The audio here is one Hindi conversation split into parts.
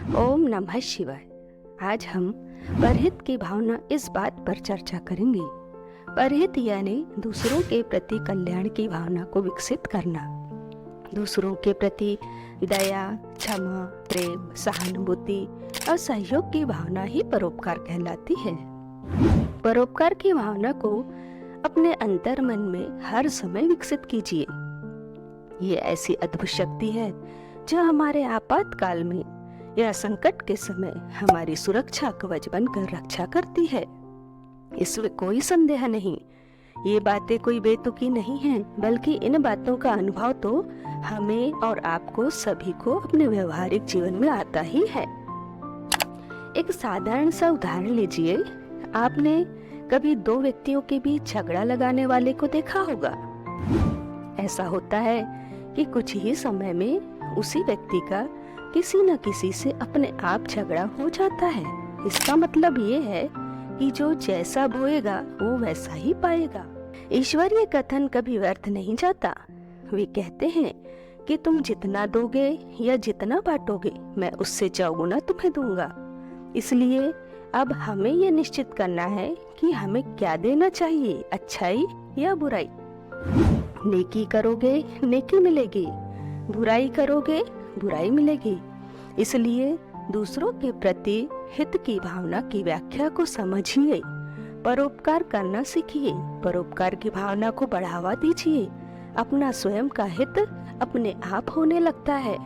ओम नमः शिवाय। आज हम परहित की भावना इस बात पर चर्चा करेंगे। परहित यानी दूसरों के प्रति कल्याण की भावना को विकसित करना। दूसरों के प्रति दया, क्षमा, प्रेम, सहानुभूति और सहयोग की भावना ही परोपकार कहलाती है। परोपकार की भावना को अपने अंतर मन में हर समय विकसित कीजिए। ये ऐसी अद्भुत शक्ति है जो हमारे आपातकाल में या संकट के समय हमारी सुरक्षा कवच बनकर रक्षा करती है। इसमें कोई संदेह नहीं। ये बातें कोई बेतुकी नहीं हैं, बल्कि इन बातों का अनुभव तो हमें और आपको सभी को अपने व्यवहारिक जीवन में आता ही है। एक साधारण सा उदाहरण लीजिए। आपने कभी दो व्यक्तियों के बीच झगड़ा लगाने वाले को देखा होगा। ऐसा होता है कि कुछ ही समय में उसी व्यक्ति का किसी न किसी से अपने आप झगड़ा हो जाता है। इसका मतलब ये है कि जो जैसा बोएगा वो वैसा ही पाएगा। ईश्वरीय कथन कभी व्यर्थ नहीं जाता। वे कहते हैं कि तुम जितना दोगे या जितना बांटोगे, मैं उससे चौगुना तुम्हें दूंगा। इसलिए अब हमें ये निश्चित करना है कि हमें क्या देना चाहिए, अच्छाई या बुराई। नेकी करोगे नेकी मिलेगी, बुराई करोगे बुराई मिलेगी। इसलिए दूसरों के प्रति हित की भावना की व्याख्या को समझिए। परोपकार करना सीखिए। परोपकार की भावना को बढ़ावा दीजिए। अपना स्वयं का हित अपने आप होने लगता है।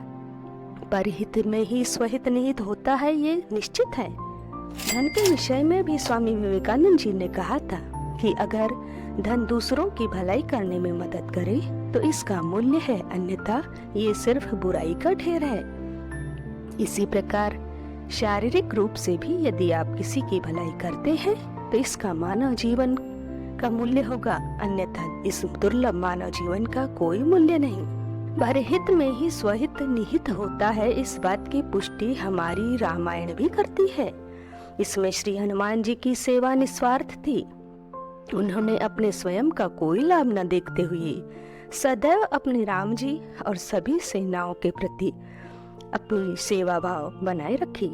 परहित में ही स्वहित निहित होता है, ये निश्चित है। धन के विषय में भी स्वामी विवेकानंद जी ने कहा था कि अगर धन दूसरों की भलाई करने में मदद करे तो इसका मूल्य है, अन्यथा ये सिर्फ बुराई का ढेर है। इसी प्रकार शारीरिक रूप से भी यदि आप किसी की भलाई करते हैं तो इसका मानव जीवन का मूल्य होगा, अन्यथा इस दुर्लभ मानव जीवन का कोई मूल्य नहीं। परहित में ही स्वहित निहित होता है, इस बात की पुष्टि हमारी रामायण भी करती है। इसमें श्री हनुमान जी की सेवा निस्वार्थ थी। उन्होंने अपने स्वयं का कोई लाभ न देखते हुए सदैव अपने राम जी और सभी सेनाओं के प्रति अपनी सेवा भाव बनाए रखी।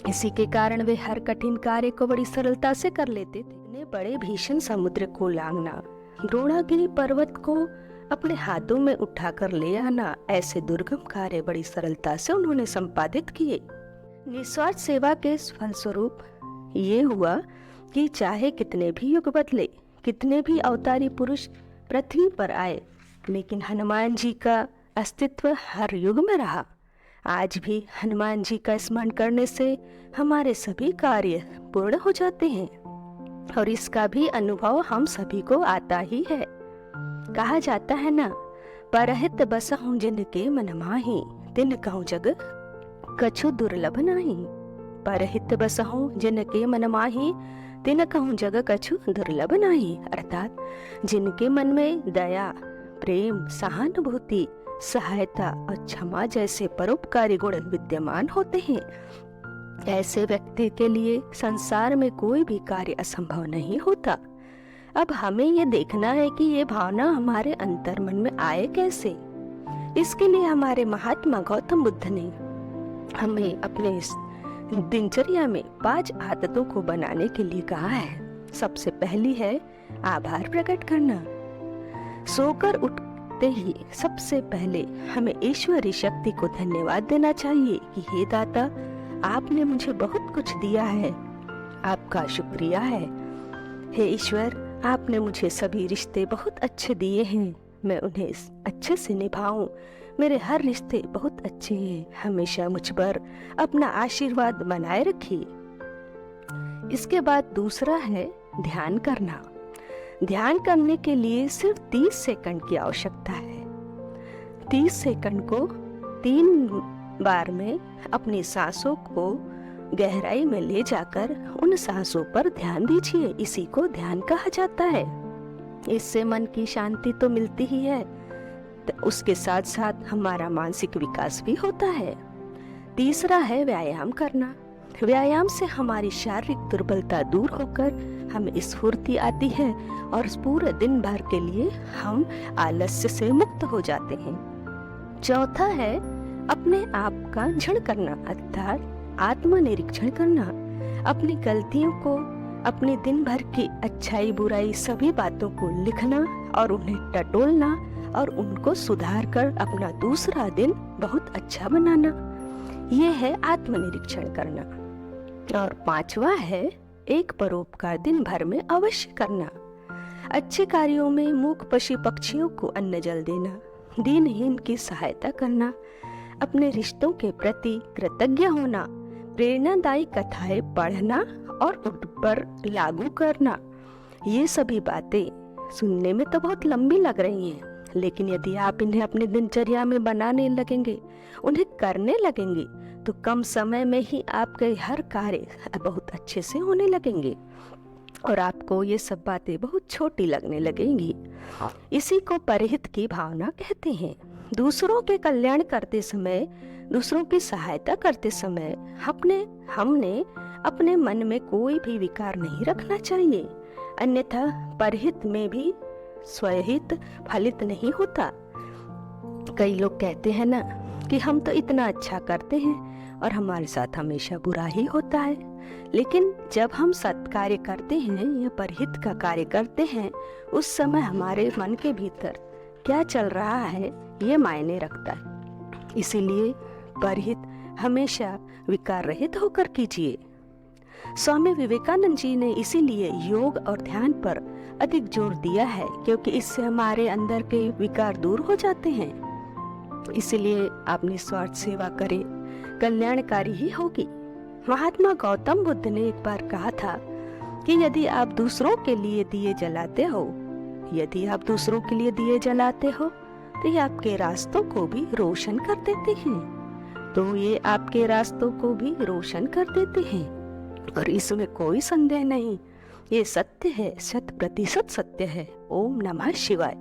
इसी के कारण वे हर कठिन कार्य को बड़ी सरलता से कर लेते थे। ने बड़े भीषण समुद्र को लांघना, द्रोणागिरी पर्वत को अपने हाथों में उठाकर ले आना, ऐसे दुर्गम कार्य बड़ी सरलता से उन्होंने संपादित किए। निस्वार्थ सेवा के फलस्वरूप ये हुआ कि चाहे कितने भी युग बदले, कितने भी अवतारी पुरुष पृथ्वी पर आए, लेकिन हनुमान जी का अस्तित्व हर युग में रहा। आज भी हनुमान जी का स्मरण करने से हमारे सभी कार्य पूर्ण हो जाते हैं और इसका भी अनुभव हम सभी को आता ही है। कहा जाता है ना, परहित बसहु जिनके मन माहि, तिन कहूँ जग कछु दुर्लभ नाही। परहित बसहु जिनके मन माहि, तिन कहूँ जग कछु दुर्लभ नाही। अर्थात जिनके मन में दया, प्रेम, सहानुभूति, सहायता और क्षमा जैसे परोपकारी गुण विद्यमान होते हैं, ऐसे व्यक्ति के लिए संसार में कोई भी कार्य असंभव नहीं होता। अब हमें ये देखना है कि ये भावना हमारे अंतर मन में आए कैसे। इसके लिए हमारे महात्मा गौतम बुद्ध ने हमें अपने दिनचर्या में 5 आदतों को बनाने के लिए कहा है। सबसे पहली है आभार प्रकट करना। सोकर उठते ही सबसे पहले हमें ईश्वरी शक्ति को धन्यवाद देना चाहिए कि हे दाता, आपने मुझे बहुत कुछ दिया है, आपका शुक्रिया है। हे ईश्वर, आपने मुझे सभी रिश्ते बहुत अच्छे दिए हैं, मैं उन्हें अच्छे से निभाऊं। मेरे हर रिश्ते बहुत अच्छे हैं, हमेशा मुझ पर अपना आशीर्वाद बनाए रखिए। इसके बाद दूसरा है ध्यान करना। ध्यान करने के लिए सिर्फ 30 सेकंड की आवश्यकता है। 30 सेकंड को 3 बार में अपनी सांसों को गहराई में ले जाकर उन सांसों पर ध्यान दीजिए। इसी को ध्यान कहा जाता है। इससे मन की शांति तो मिलती ही है, तो उसके साथ साथ हमारा मानसिक विकास भी होता है। तीसरा है व्यायाम करना। व्यायाम से हमारी शारीरिक दुर्बलता दूर होकर हमें स्फूर्ति आती है और पूरे दिन भर के लिए हम आलस्य से मुक्त हो जाते हैं। चौथा है अपने आप का झण करना अर्थात आत्मनिरीक्षण करना, अपनी गलतियों को, अपने दिन भर की अच्छाई बुराई सभी बातों को लिखना और उन्हें टटोलना और उनको सुधार कर अपना दूसरा दिन बहुत अच्छा बनाना, ये है आत्मनिरीक्षण करना। और 5वां है एक परोपकार दिन भर में अवश्य करना। अच्छे कार्यों में मूक पशु पक्षियों को अन्न जल देना, दीनहीन की सहायता करना, अपने रिश्तों के प्रति कृतज्ञ होना, प्रेरणादायी कथाएं पढ़ना और उन पर लागू करना। ये सभी बातें सुनने में तो बहुत लंबी लग रही हैं, लेकिन यदि आप इन्हें अपने दिनचर्या में बनाने लगेंगे, उन्हें करने लगेंगे, तो कम समय में ही आपके हर कार्य बहुत अच्छे से होने लगेंगे और आपको ये सब बातें बहुत छोटी लगने लगेंगी। इसी को परहित की भावना कहते हैं। दूसरों के कल्याण करते समय, दूसरों की सहायता करते समय हमने अपने मन में कोई भी विकार नहीं रखना चाहिए, अन्यथा परहित में भी स्वहित फलित नहीं होता। कई लोग कहते हैं ना कि हम तो इतना अच्छा करते हैं और हमारे साथ हमेशा बुरा ही होता है, लेकिन जब हम सत्कार्य करते हैं या परहित का कार्य करते हैं, उस समय हमारे मन के भीतर क्या चल रहा है ये मायने रखता है। इसीलिए परहित हमेशा विकार रहित होकर कीजिए। स्वामी विवेकानंद जी ने इसीलिए योग और ध्यान पर अधिक जोर दिया है, क्योंकि इससे हमारे अंदर के विकार दूर हो जाते हैं। इसीलिए आप निस्वार्थ सेवा करें, कल्याणकारी ही होगी। महात्मा गौतम बुद्ध ने एक बार कहा था कि यदि आप दूसरों के लिए दिए जलाते हो, तो ये आपके रास्तों को भी रोशन कर देते हैं। तो ये आपके रास्तों को भी रोशन कर देते हैं और इसमें कोई संदेह नहीं, ये सत्य है, 100% सत्य है। ओम नमः शिवाय।